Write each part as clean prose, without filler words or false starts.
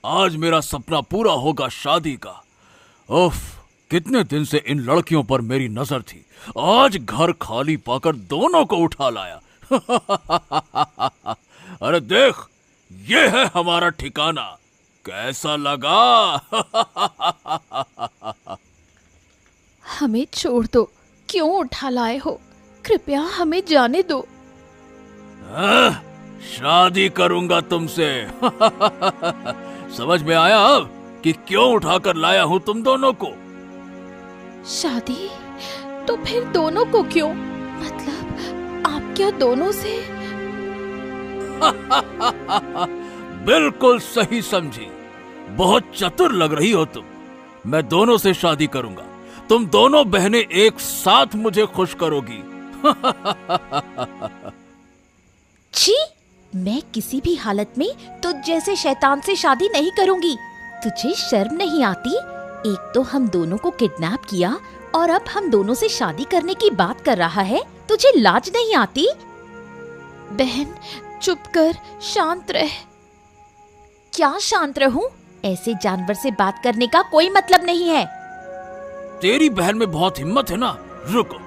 आज मेरा सपना पूरा होगा शादी का। उफ, कितने दिन से इन लड़कियों पर मेरी नजर थी। आज घर खाली पाकर दोनों को उठा लाया। अरे देख, ये है हमारा ठिकाना। कैसा लगा? हमें छोड़ दो, क्यों उठा लाए हो? कृपया हमें जाने दो। शादी करूंगा तुमसे। समझ में आया अब कि क्यों उठाकर लाया हूं तुम दोनों को? शादी? तो फिर दोनों को क्यों? मतलब आप क्या दोनों से? बिल्कुल सही समझी। बहुत चतुर लग रही हो तुम। मैं दोनों से शादी करूंगा। तुम दोनों बहनें एक साथ मुझे खुश करोगी। छी, मैं किसी भी हालत में तुझ जैसे शैतान से शादी नहीं करूंगी। तुझे शर्म नहीं आती? एक तो हम दोनों को किडनैप किया और अब हम दोनों से शादी करने की बात कर रहा है। तुझे लाज नहीं आती? बहन चुप कर, शांत रह। क्या शांत रहूं? ऐसे जानवर से बात करने का कोई मतलब नहीं है। तेरी बहन में बहुत हिम्मत है ना। रुको,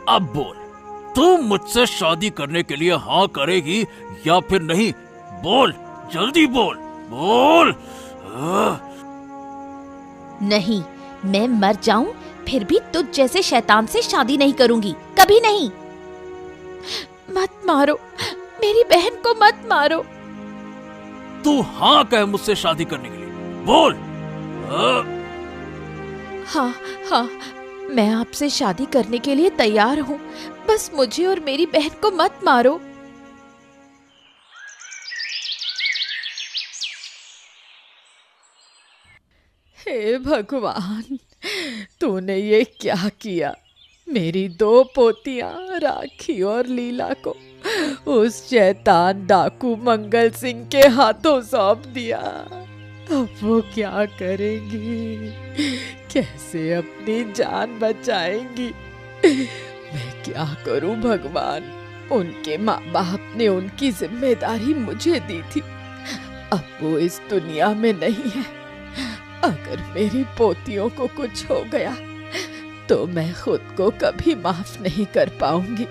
अब बोल, तू मुझसे शादी करने के लिए हाँ करेगी या फिर नहीं? बोल, जल्दी बोल, बोल। नहीं, मैं मर जाऊं फिर भी तुझ जैसे शैतान से शादी नहीं करूंगी, कभी नहीं। मत मारो, मेरी बहन को मत मारो। तू हाँ कह मुझसे शादी करने के लिए, बोल। हाँ हाँ, मैं आपसे शादी करने के लिए तैयार हूँ। बस मुझे और मेरी बहन को मत मारो। हे भगवान, तूने ये क्या किया? मेरी दो पोतियां राखी और लीला को उस शैतान डाकू मंगल सिंह के हाथों सौंप दिया। अब वो क्या करेंगी? कैसे अपनी जान बचाएंगी? मैं क्या करूं भगवान? उनके माँ बाप ने उनकी जिम्मेदारी मुझे दी थी। अब वो इस दुनिया में नहीं है। अगर मेरी पोतियों को कुछ हो गया तो मैं खुद को कभी माफ नहीं कर पाऊंगी।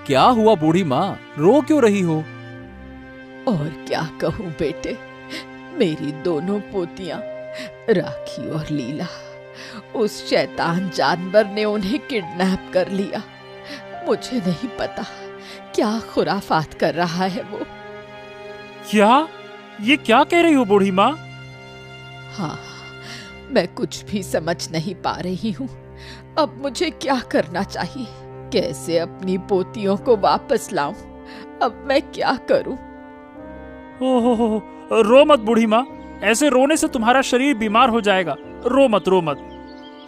क्या हुआ बूढ़ी माँ, रो क्यों रही हो? और क्या कहूँ बेटे, मेरी दोनों पोतियां राखी और लीला, उस शैतान जानवर ने उन्हें किडनैप कर लिया। मुझे नहीं पता क्या खुराफात कर रहा है वो। क्या? ये क्या कह रही हो बूढ़ी माँ? हाँ, मैं कुछ भी समझ नहीं पा रही हूँ। अब मुझे क्या करना चाहिए? कैसे अपनी पोतियों को वापस लाऊं? अब मैं क्या करूं? ओहो, रो मत बूढ़ी माँ। ऐसे रोने से तुम्हारा शरीर बीमार हो जाएगा। रो मत, रो मत।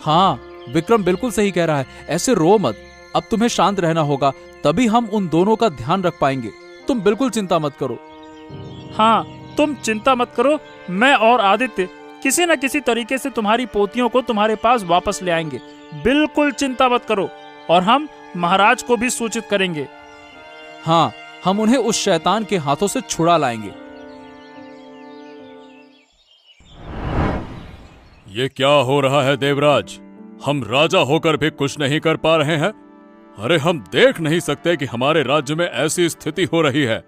हाँ, विक्रम बिल्कुल सही कह रहा है। ऐसे रो मत। अब तुम्हें शांत रहना होगा, तभी हम उन दोनों का ध्यान रख पाएंगे। तुम बिल्कुल चिंता मत करो। हाँ, तुम चिंता मत करो। मैं और आदित्य किसी न किसी तरीके से तुम्हारी पोतियों को तुम्हारे पास वापस ले आएंगे। बिल्कुल चिंता मत करो। और हम महाराज को भी सूचित करेंगे। हाँ, हम उन्हें उस शैतान के हाथों से छुड़ा लाएंगे। ये क्या हो रहा है देवराज? हम राजा होकर भी कुछ नहीं कर पा रहे हैं। अरे हम देख नहीं सकते कि हमारे राज्य में ऐसी स्थिति हो रही है।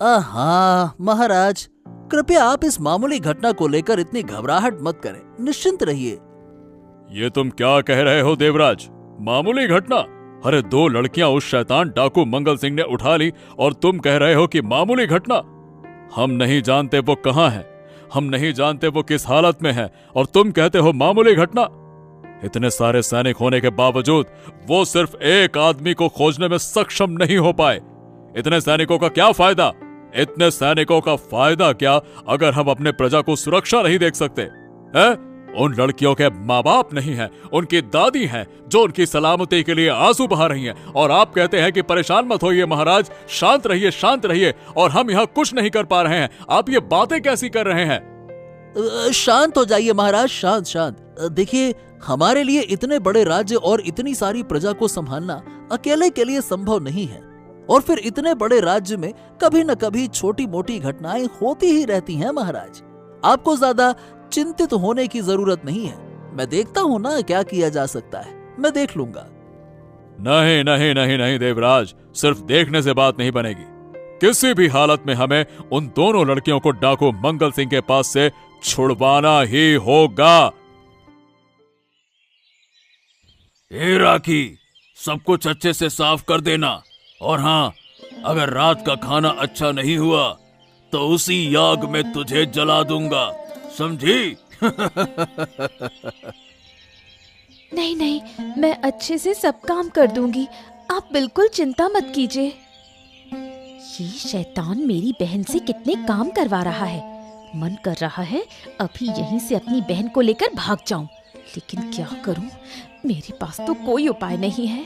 हाँ महाराज, कृपया आप इस मामूली घटना को लेकर इतनी घबराहट मत करें, निश्चिंत रहिए। ये तुम क्या कह रहे हो देवराज? मामूली घटना? अरे दो लड़कियां उस शैतान डाकू मंगल सिंह ने उठा ली और तुम कह रहे हो कि मामूली घटना? हम नहीं जानते वो कहां है, हम नहीं जानते वो किस हालत में है, और तुम कहते हो मामूली घटना? इतने सारे सैनिक होने के बावजूद वो सिर्फ एक आदमी को खोजने में सक्षम नहीं हो पाए। इतने सैनिकों का क्या फायदा? इतने सैनिकों का फायदा क्या अगर हम अपने प्रजा को सुरक्षा नहीं देख सकते हैं? उन लड़कियों के माँ बाप नहीं हैं, उनकी दादी हैं जो उनकी सलामती के लिए आंसू बहा रही हैं, और आप कहते हैं कि परेशान मत होइए महाराज, शांत रहिए, शांत रहिए, और हम यहाँ कुछ नहीं कर पा रहे हैं। आप ये बातें कैसी कर रहे हैं? शांत हो जाइए महाराज, शांत शांत। देखिए, हमारे लिए इतने बड़े राज्य और इतनी सारी प्रजा को संभालना अकेले के लिए संभव नहीं है। और फिर इतने बड़े राज्य में कभी न कभी छोटी मोटी घटनाएं होती ही रहती हैं महाराज। आपको ज्यादा चिंतित होने की जरूरत नहीं है। मैं देखता हूँ ना क्या किया जा सकता है, मैं देख लूंगा। नहीं नहीं नहीं नहीं देवराज, सिर्फ देखने से बात नहीं बनेगी। किसी भी हालत में हमें उन दोनों लड़कियों को डाकू मंगल सिंह के पास से छुड़वाना ही होगा। ए राखी, सब कुछ अच्छे से साफ कर देना। और हाँ, अगर रात का खाना अच्छा नहीं हुआ तो उसी याग में तुझे जला दूंगा, समझी? नहीं नहीं, मैं अच्छे से सब काम कर दूंगी, आप बिल्कुल चिंता मत कीजिए। ये शैतान मेरी बहन से कितने काम करवा रहा है। मन कर रहा है अभी यहीं से अपनी बहन को लेकर भाग जाऊं, लेकिन क्या करूं, मेरे पास तो कोई उपाय नहीं है।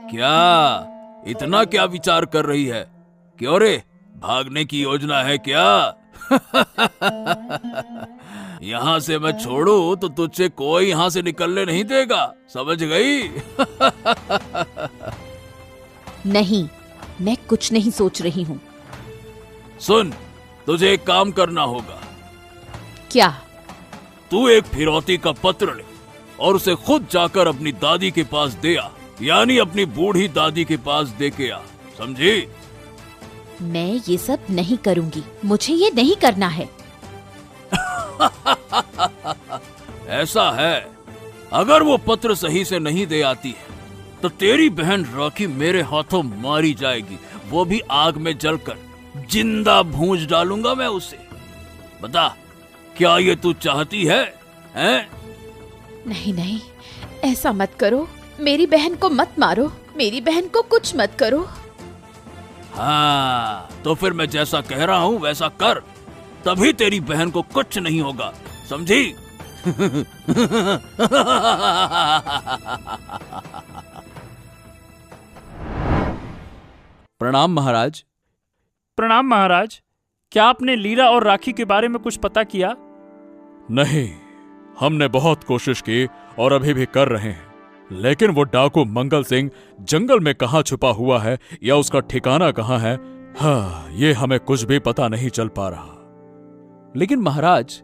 क्या इतना क्या विचार कर रही है? क्यों रे, भागने की योजना है क्या? यहाँ से मैं छोड़ू तो तुझसे कोई यहाँ से निकलने नहीं देगा, समझ गई? नहीं, मैं कुछ नहीं सोच रही हूँ। सुन, तुझे एक काम करना होगा। क्या? तू एक फिरौती का पत्र ले और उसे खुद जाकर अपनी दादी के पास दे आ, यानी अपनी बूढ़ी दादी के पास दे के आ, समझी? मैं ये सब नहीं करूँगी, मुझे ये नहीं करना है। ऐसा है, अगर वो पत्र सही से नहीं दे आती है तो तेरी बहन राखी मेरे हाथों मारी जाएगी, वो भी आग में जलकर। जिंदा भूंज डालूंगा मैं उसे। बता, क्या ये तू चाहती है, हैं? नहीं नहीं, ऐसा मत करो, मेरी बहन को मत मारो, मेरी बहन को कुछ मत करो। हाँ, तो फिर मैं जैसा कह रहा हूँ वैसा कर, तभी तेरी बहन को कुछ नहीं होगा, समझी? प्रणाम महाराज। प्रणाम महाराज। क्या आपने लीला और राखी के बारे में कुछ पता किया? नहीं, हमने बहुत कोशिश की और अभी भी कर रहे हैं, लेकिन वो डाकू मंगल सिंह जंगल में कहाँ छुपा हुआ है या उसका ठिकाना कहाँ है, हाँ, ये हमें कुछ भी पता नहीं चल पा रहा। लेकिन महाराज,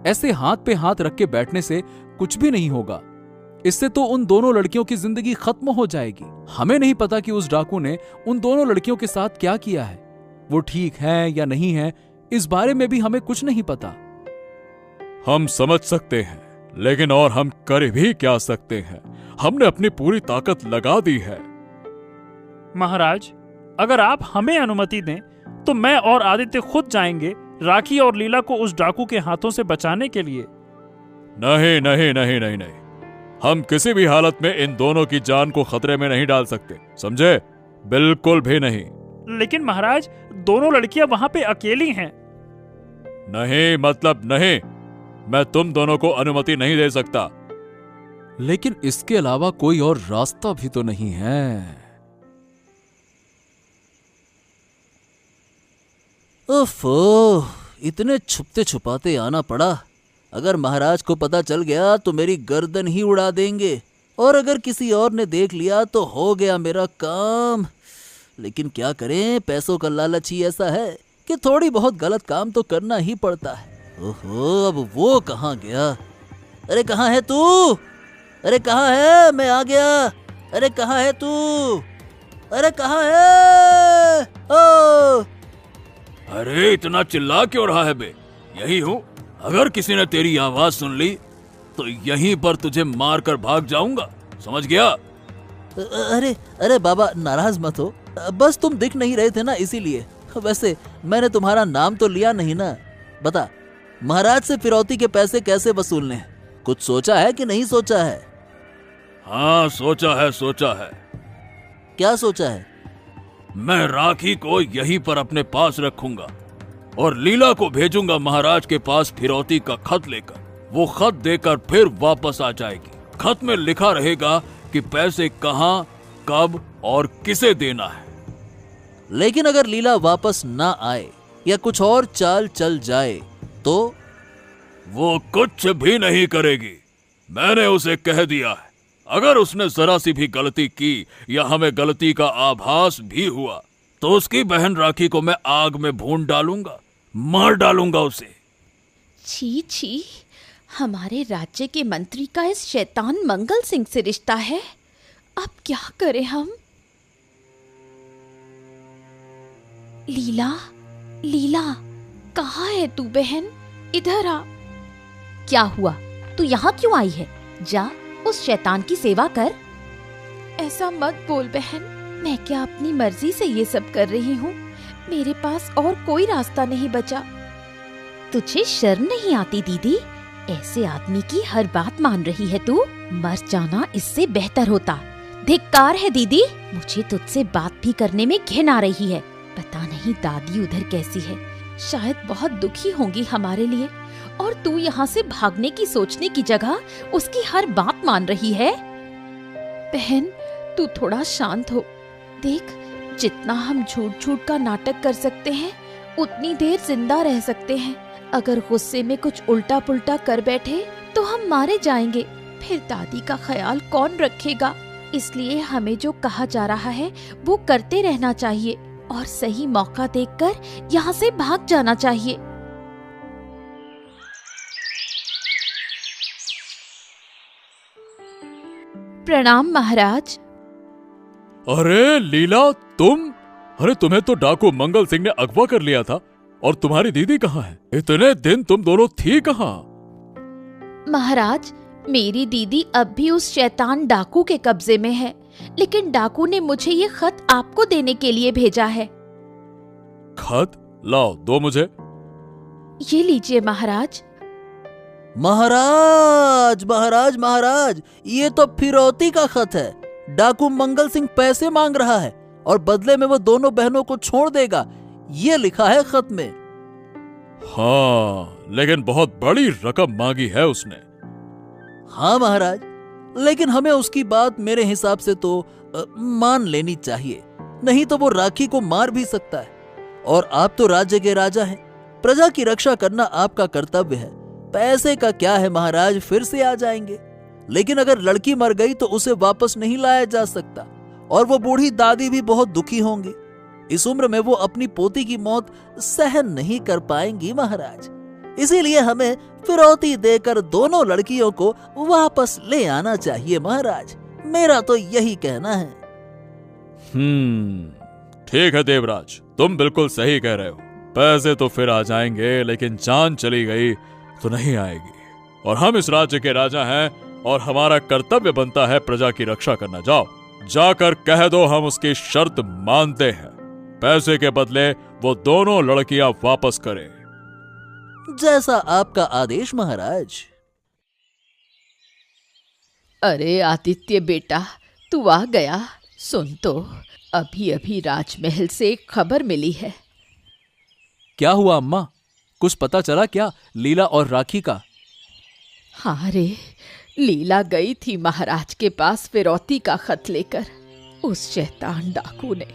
ऐसे हाथ पे हाथ रख के बैठने से कुछ भी नहीं होगा। इससे तो उन दोनों लड़कियों की जिंदगी खत्म हो जाएगी। हमें नहीं पता कि उस डाकू ने उन दोनों लड़कियों के साथ क्या किया है। वो ठीक है या नहीं है, इस बारे में भी हमें कुछ नहीं पता। हम समझ सकते हैं, लेकिन और हम कर भी क्या सकते हैं? हमने अपनी पूरी ताकत लगा दी है। महाराज, अगर आप हमें अनुमति दें तो मैं और आदित्य खुद जाएंगे राखी और लीला को उस डाकू के हाथों से बचाने के लिए। नहीं नहीं नहीं नहीं नहीं, हम किसी भी हालत में इन दोनों की जान को खतरे में नहीं डाल सकते, समझे? बिल्कुल भी नहीं। लेकिन महाराज, दोनों लड़कियां वहां पे अकेली हैं। नहीं मतलब नहीं, मैं तुम दोनों को अनुमति नहीं दे सकता। लेकिन इसके अलावा कोई और रास्ता भी तो नहीं है। ओफो, इतने छुपते छुपाते आना पड़ा। अगर महाराज को पता चल गया तो मेरी गर्दन ही उड़ा देंगे, और अगर किसी और ने देख लिया तो हो गया मेरा काम। लेकिन क्या करें, पैसों का लालच ही ऐसा है कि थोड़ी बहुत गलत काम तो करना ही पड़ता है। ओहो, अब वो कहाँ गया? अरे कहाँ है तू? अरे कहाँ है? मैं आ गया। अरे कहाँ है तू? अरे कहाँ है? ओ! अरे इतना चिल्ला क्यों रहा है बे? यही हूँ। अगर किसी ने तेरी आवाज सुन ली तो यहीं पर तुझे मार कर भाग जाऊंगा, समझ गया? अरे अरे बाबा, नाराज मत हो, बस तुम दिख नहीं रहे थे ना, इसीलिए। वैसे मैंने तुम्हारा नाम तो लिया नहीं ना। बता, महाराज से फिरौती के पैसे कैसे वसूलने हैं? कुछ सोचा है कि नहीं सोचा है? हाँ, सोचा है, सोचा है। क्या सोचा है? मैं राखी को यहीं पर अपने पास रखूंगा और लीला को भेजूंगा महाराज के पास फिरौती का खत लेकर। वो खत देकर फिर वापस आ जाएगी। खत में लिखा रहेगा कि पैसे कहाँ, कब और किसे देना है। लेकिन अगर लीला वापस ना आए या कुछ और चाल चल जाए तो? वो कुछ भी नहीं करेगी। मैंने उसे कह दिया है, अगर उसने जरा सी भी गलती की या हमें गलती का आभास भी हुआ तो उसकी बहन राखी को मैं आग में भून डालूंगा, मार डालूंगा उसे। छी छी, हमारे राज्य के मंत्री का इस शैतान मंगल सिंह से रिश्ता है। अब क्या करें हम? लीला, लीला, कहाँ है तू बहन? इधर आ। क्या हुआ? तू यहाँ क्यों आई है? जा उस शैतान की सेवा कर। ऐसा मत बोल बहन। मैं क्या अपनी मर्जी से ये सब कर रही हूँ? मेरे पास और कोई रास्ता नहीं बचा। तुझे शर्म नहीं आती दीदी? ऐसे आदमी की हर बात मान रही है तू। मर जाना इससे बेहतर होता। धिक्कार है दीदी, मुझे तुझसे बात भी करने में घिन आ रही है। पता नहीं दादी उधर कैसी है, शायद बहुत दुखी होंगी हमारे लिए, और तू यहाँ से भागने की सोचने की जगह उसकी हर बात मान रही है। बहन, तू थोड़ा शांत हो। देख, जितना हम झूठ झूठ का नाटक कर सकते हैं उतनी देर जिंदा रह सकते हैं। अगर गुस्से में कुछ उल्टा पुल्टा कर बैठे तो हम मारे जाएंगे। फिर दादी का ख्याल कौन रखेगा? इसलिए हमें जो कहा जा रहा है वो करते रहना चाहिए और सही मौका देखकर यहाँ से भाग जाना चाहिए। प्रणाम महाराज। अरे लीला, तुम? अरे तुम्हें तो डाकू मंगल सिंह ने अगवा कर लिया था, और तुम्हारी दीदी कहाँ है? इतने दिन तुम दोनों थी कहाँ? महाराज, मेरी दीदी अब भी उस शैतान डाकू के कब्जे में है, लेकिन डाकू ने मुझे ये खत आपको देने के लिए भेजा है। खत? लाओ, दो मुझे। ये लीजिए महाराज। महाराज महाराज महाराज, ये तो फिरौती का खत है। डाकू मंगल सिंह पैसे मांग रहा है और बदले में वो दोनों बहनों को छोड़ देगा, ये लिखा है खत में। हाँ, लेकिन बहुत बड़ी रकम मांगी है उसने। हाँ महाराज, लेकिन हमें उसकी बात मेरे हिसाब से तो मान लेनी चाहिए, नहीं तो वो राखी को मार भी सकता है। और आप तो राज्य के राजा हैं, प्रजा की रक्षा करना आपका कर्तव्य है। पैसे का क्या है महाराज, फिर से आ जाएंगे। लेकिन अगर लड़की मर गई तो उसे वापस नहीं लाया जा सकता, और वो बूढ़ी दादी भी बहुत दुखी होंगी। इस उम्र में वो अपनी पोती की मौत सहन नहीं कर पाएंगी महाराज। इसीलिए हमें फिरौती देकर दोनों लड़कियों को वापस ले आना चाहिए महाराज। मेरा तो यही कहना है। ठीक है देवराज, तुम बिल्कुल सही कह रहे हो। पैसे तो फिर आ जाएंगे, लेकिन जान चली गई तो नहीं आएगी। और हम इस राज्य के राजा हैं और हमारा कर्तव्य बनता है प्रजा की रक्षा करना। जाओ, जाकर कह दो हम उसकी शर्त मानते हैं। पैसे के बदले वो दोनों लड़कियां वापस करें। जैसा आपका आदेश महाराज। अरे आदित्य बेटा, तू आ गया। सुन तो, अभी अभी राजमहल से एक खबर मिली है। क्या हुआ अम्मा? कुछ पता चला क्या लीला और राखी का? हाँ रे, लीला गई थी महाराज के पास फिरौती का खत लेकर। उस शैतान डाकू ने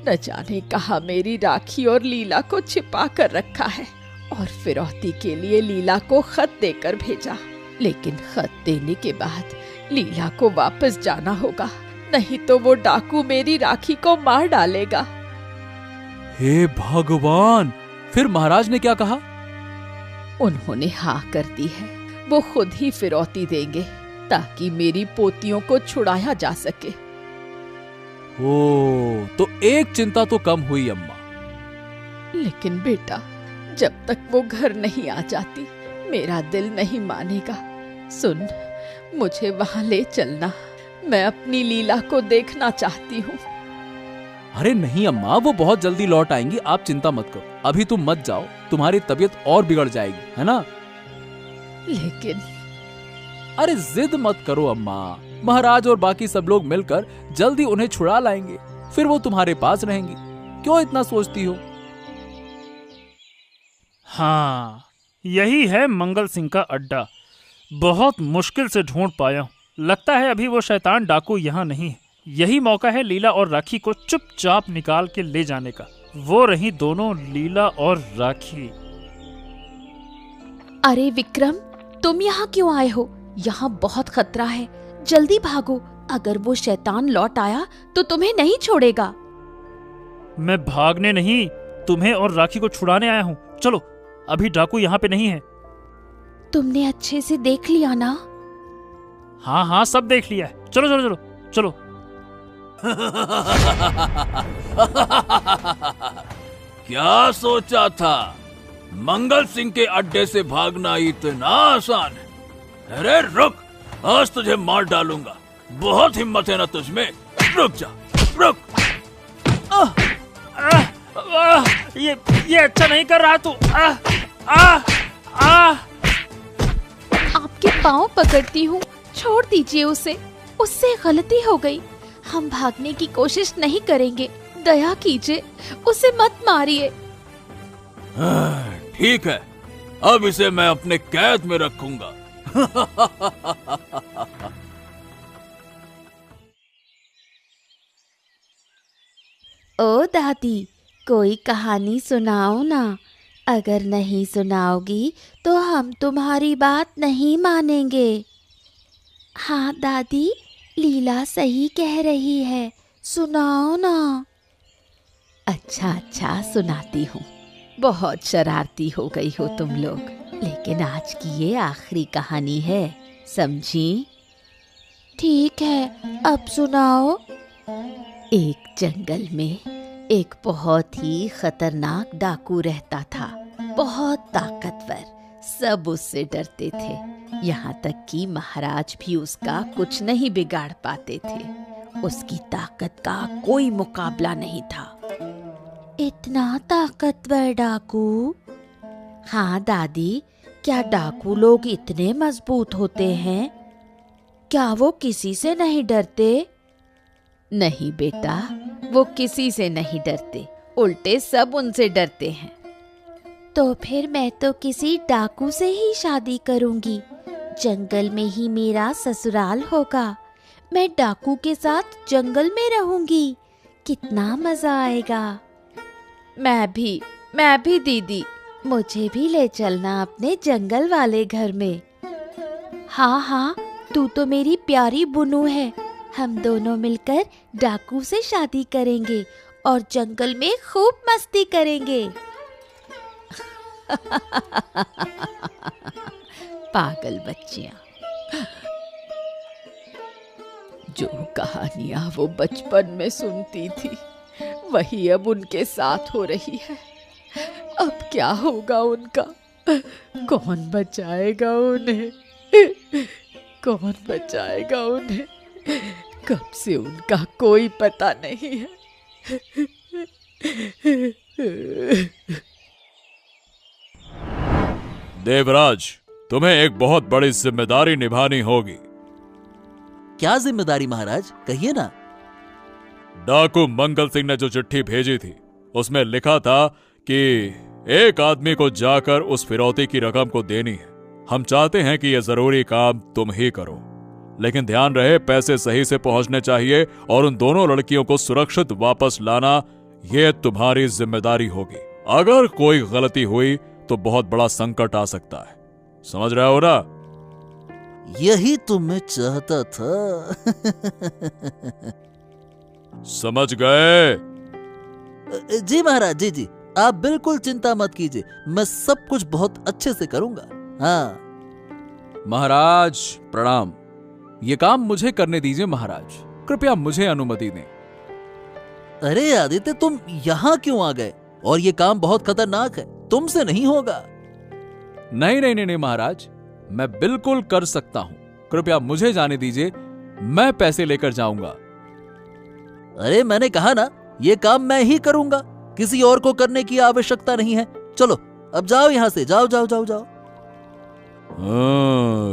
न जाने कहा मेरी राखी और लीला को छिपा कर रखा है, और फिरौती के लिए लीला को खत देकर भेजा। लेकिन खत देने के बाद लीला को वापस जाना होगा, नहीं तो वो डाकू मेरी राखी को मार डालेगा। हे भगवान! फिर महाराज ने क्या कहा? उन्होंने हाँ कर दी है। वो खुद ही फिरौती देंगे ताकि मेरी पोतियों को छुड़ाया जा सके। ओ, तो एक चिंता तो कम हुई अम्मा। लेकिन बेटा, जब तक वो घर नहीं आ जाती मेरा दिल नहीं मानेगा। सुन, मुझे वहां ले चलना। मैं अपनी लीला को देखना चाहती हूँ। अरे नहीं अम्मा, वो बहुत जल्दी लौट आएंगी, आप चिंता मत करो। अभी तुम मत जाओ, तुम्हारी तबीयत और बिगड़ जाएगी, है ना? लेकिन अरे जिद मत करो अम्मा, महाराज और बाकी सब लोग मिलकर जल्दी उन्हें छुड़ा लाएंगे, फिर वो तुम्हारे पास रहेंगी। क्यों इतना सोचती हो? हाँ, यही है मंगल सिंह का अड्डा। बहुत मुश्किल से ढूंढ पाया हूँ। लगता है अभी वो शैतान डाकू यहाँ नहीं है। यही मौका है लीला और राखी को चुपचाप निकाल के ले जाने का। वो रही दोनों, लीला और राखी। अरे विक्रम, तुम यहाँ क्यों आए हो? यहाँ बहुत खतरा है, जल्दी भागो। अगर वो शैतान लौट आया तो तुम्हें नहीं छोड़ेगा। मैं भागने नहीं, तुम्हें और राखी को छुड़ाने आया हूँ। चलो, अभी डाकू यहाँ पे नहीं है। तुमने अच्छे से देख लिया ना? हाँ हाँ, सब देख लिया है। चलो चलो चलो चलो। क्या सोचा था? मंगल सिंह के अड्डे से भागना इतना आसान है? अरे रुक, आज तुझे मार डालूंगा। बहुत हिम्मत है ना तुझमें? रुक जा, रुक। ये अच्छा नहीं कर रहा तू। आपके पाँव पकड़ती हूँ, छोड़ दीजिए उसे। उससे गलती हो गई। हम भागने की कोशिश नहीं करेंगे। दया कीजिए, उसे मत मारिए। ठीक है, अब इसे मैं अपने कैद में रखूंगा। ओ दादी, कोई कहानी सुनाओ ना। अगर नहीं सुनाओगी तो हम तुम्हारी बात नहीं मानेंगे। हाँ दादी, लीला सही कह रही है, सुनाओ ना। अच्छा अच्छा, सुनाती हूँ। बहुत शरारती हो गई हो तुम लोग, लेकिन आज की ये आखिरी कहानी है, समझी? ठीक है, अब सुनाओ। एक जंगल में एक बहुत ही खतरनाक डाकू रहता था। बहुत ताकतवर, सब उससे डरते थे। यहाँ तक कि महाराज भी उसका कुछ नहीं बिगाड़ पाते थे। उसकी ताकत का कोई मुकाबला नहीं था। इतना ताकतवर डाकू? हाँ दादी, क्या डाकू लोग इतने मजबूत होते हैं? क्या वो किसी से नहीं डरते? नहीं बेटा, वो किसी से नहीं डरते, उल्टे सब उनसे डरते हैं। तो फिर मैं तो किसी डाकू से ही शादी करूंगी। जंगल में ही मेरा ससुराल होगा। मैं डाकू के साथ जंगल में रहूंगी। कितना मजा आएगा। मैं भी दीदी, मुझे भी ले चलना अपने जंगल वाले घर में। हाँ हाँ, तू तो मेरी प्यारी बुनू है। हम दोनों मिलकर डाकू से शादी करेंगे और जंगल में खूब मस्ती करेंगे। पागल बच्चियां। जो कहानियां वो बचपन में सुनती थी, वही अब उनके साथ हो रही है। अब क्या होगा उनका? कौन बचाएगा उन्हें? कौन बचाएगा उन्हें? कब से उनका कोई पता नहीं है। देवराज, तुम्हें एक बहुत बड़ी जिम्मेदारी निभानी होगी। क्या जिम्मेदारी महाराज, कहिए ना। डाकू मंगल सिंह ने जो चिट्ठी भेजी थी, उसमें लिखा था कि एक आदमी को जाकर उस फिरौती की रकम को देनी है। हम चाहते हैं कि यह जरूरी काम तुम ही करो, लेकिन ध्यान रहे पैसे सही से पहुंचने चाहिए और उन दोनों लड़कियों को सुरक्षित वापस लाना यह तुम्हारी जिम्मेदारी होगी। अगर कोई गलती हुई तो बहुत बड़ा संकट आ सकता है। समझ रहे हो ना? यही तो मैं चाहता था। समझ गए? जी महाराज, जी जी, आप बिल्कुल चिंता मत कीजिए। मैं सब कुछ बहुत अच्छे से करूंगा। हाँ महाराज प्रणाम। ये काम मुझे करने दीजिए महाराज, कृपया मुझे अनुमति दें। अरे आदित्य, तुम यहाँ क्यों आ गए? और ये काम बहुत खतरनाक है, तुमसे नहीं होगा। नहीं नहीं नहीं नहीं महाराज, मैं बिल्कुल कर सकता हूं। कृपया मुझे जाने दीजिए, मैं पैसे लेकर जाऊंगा। अरे मैंने कहा ना, ये काम मैं ही करूंगा, किसी और को करने की आवश्यकता नहीं है। चलो अब जाओ यहाँ से, जाओ जाओ जाओ जाओ।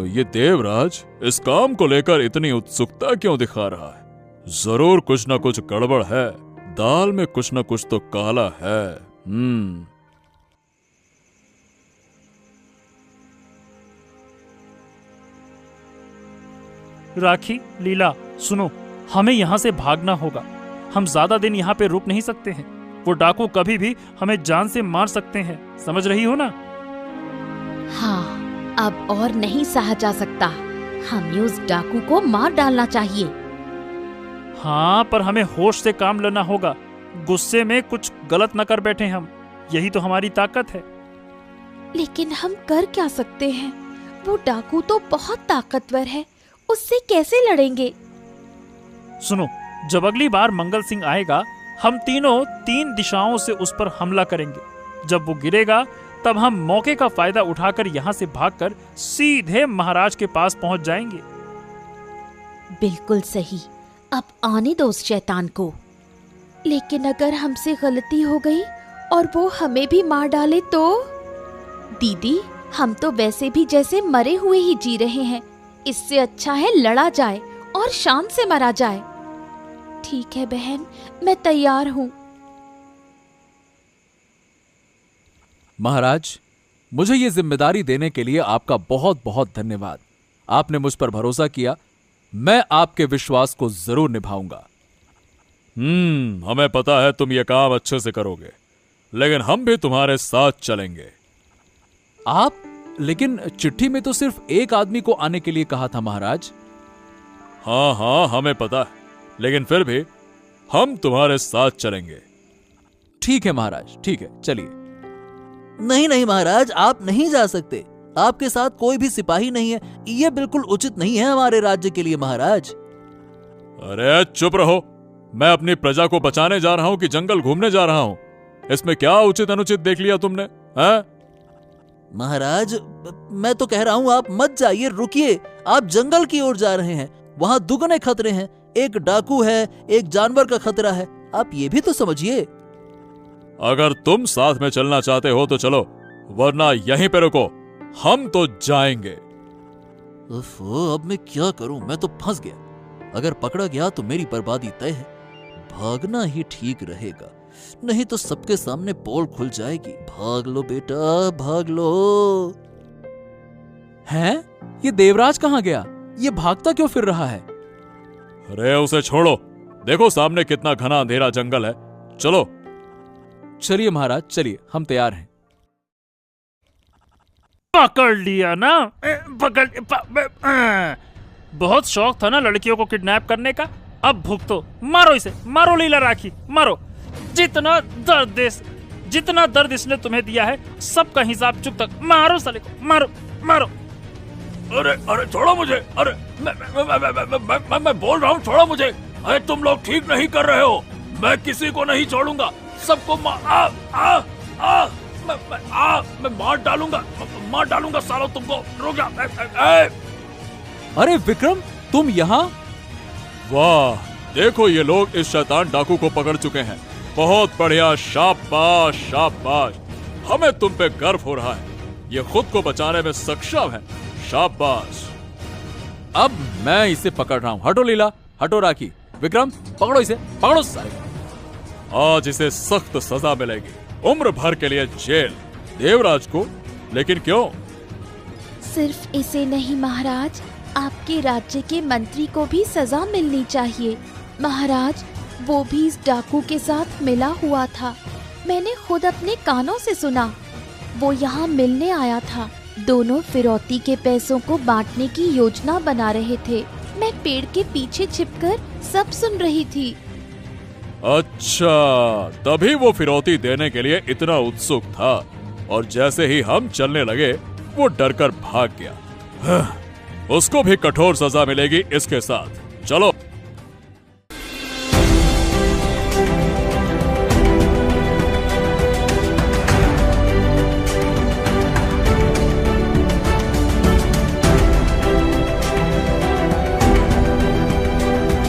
ये देवराज इस काम को लेकर इतनी उत्सुकता क्यों दिखा रहा है? जरूर कुछ न कुछ गड़बड़ है। दाल में कुछ न कुछ तो काला है। राखी, लीला, सुनो, हमें यहाँ से भागना होगा। हम ज्यादा दिन यहाँ पे रुक नहीं सकते हैं। वो डाकू कभी भी हमें जान से मार सकते हैं, समझ रही हो ना? हाँ, अब और नहीं सहा जा सकता। हमें उस डाकू को मार डालना चाहिए। हाँ, पर हमें होश से काम लेना होगा। गुस्से में कुछ गलत न कर बैठे हम, यही तो हमारी ताकत है। लेकिन हम कर क्या सकते हैं? वो डाकू तो बहुत ताकतवर है, उससे कैसे लड़ेंगे? सुनो, जब अगली बार मंगल सिंह आएगा, हम तीनों 3 दिशाओं से उस पर हमला करेंगे। जब वो गिरेगा, तब हम मौके का फायदा उठाकर यहाँ से भागकर सीधे महाराज के पास पहुंच जाएंगे। बिल्कुल सही। अब आने दो उस शैतान को। लेकिन अगर हमसे गलती हो गई और वो हमें भी मार डाले तो? दीदी, हम तो वैसे भी जैसे मरे हुए ही जी रहे हैं। इससे अच्छा है लड़ा जाए और शान से मरा जाए। ठीक है बहन, मैं तैयार हूँ। महाराज, मुझे ये जिम्मेदारी देने के लिए आपका बहुत बहुत धन्यवाद। आपने मुझ पर भरोसा किया। मैं आपके विश्वास को जरूर निभाऊंगा। हमें पता है तुम ये काम अच्छे से करोगे, लेकिन हम भी तुम्हारे साथ चलेंगे। आप? लेकिन चिट्ठी में तो सिर्फ एक आदमी को आने के लिए कहा था महाराज। हाँ, हमें पता है, लेकिन फिर भी हम तुम्हारे साथ चलेंगे। ठीक है महाराज, ठीक है, चलिए। नहीं नहीं महाराज, आप नहीं जा सकते। आपके साथ कोई भी सिपाही नहीं है। यह बिल्कुल उचित नहीं है हमारे राज्य के लिए महाराज। अरे चुप रहो। मैं अपनी प्रजा को बचाने जा रहा हूं कि जंगल घूमने जा रहा हूं? इसमें क्या उचित अनुचित देख लिया तुमने? हैं? महाराज, मैं तो कह रहा हूँ आप मत जाइए, रुकिए। आप जंगल की ओर जा रहे हैं, वहाँ दुगने खतरे हैं। एक डाकू है, एक जानवर का खतरा है। आप ये भी तो समझिए। अगर तुम साथ में चलना चाहते हो तो चलो, वरना यहीं पे रुको, हम तो जाएंगे। अब मैं क्या करूं? मैं तो फंस गया। अगर पकड़ा गया तो मेरी बर्बादी तय है। भागना ही ठीक रहेगा, नहीं तो सबके सामने पोल खुल जाएगी। भाग लो बेटा, भाग लो। हैं? ये देवराज कहाँ गया? ये भागता क्यों फिर रहा है? अरे उसे छोड़ो, देखो सामने कितना घना अंधेरा जंगल है। चलो। चलिए महाराज, चलिए, हम तैयार हैं। पकड़ लिया ना? बहुत शौक था ना लड़कियों को किडनैप करने का। अब भुगतो। मारो इसे, मारो लीला राखी, मारो। जितना दर्द इसने तुम्हें दिया है, सबका हिसाब चुप तक। मारो साले को, मारो मारो। अरे छोड़ो मुझे। अरे मैं बोल रहा हूँ, छोड़ो मुझे। अरे तुम लोग ठीक नहीं कर रहे हो। मैं किसी को नहीं छोड़ूंगा, सबको मैं मार डालूंगा सालों तुमको। रुक जा। अरे विक्रम, तुम यहाँ? वाह, देखो ये लोग इस शैतान डाकू को पकड़ चुके हैं। बहुत बढ़िया, शाबाश शाबाश। हमें तुम पे गर्व हो रहा है। ये खुद को बचाने में सक्षम है। शाबाश। अब मैं इसे पकड़ रहा हूँ। हटो लीला, हटो राखी। विक्रम, पकड़ो इसे, पकड़ो सारे। आज इसे सख्त सजा मिलेगी, उम्र भर के लिए जेल। देवराज को? लेकिन क्यों? सिर्फ इसे नहीं महाराज, आपके राज्य के मंत्री को भी सजा मिलनी चाहिए। महाराज, वो भी इस डाकू के साथ मिला हुआ था। मैंने खुद अपने कानों से सुना। वो यहाँ मिलने आया था। दोनों फिरौती के पैसों को बांटने की योजना बना रहे थे। मैं पेड़ के पीछे छिपकर सब सुन रही थी। अच्छा, तभी वो फिरौती देने के लिए इतना उत्सुक था, और जैसे ही हम चलने लगे वो डरकर भाग गया। उसको भी कठोर सजा मिलेगी इसके साथ। चलो।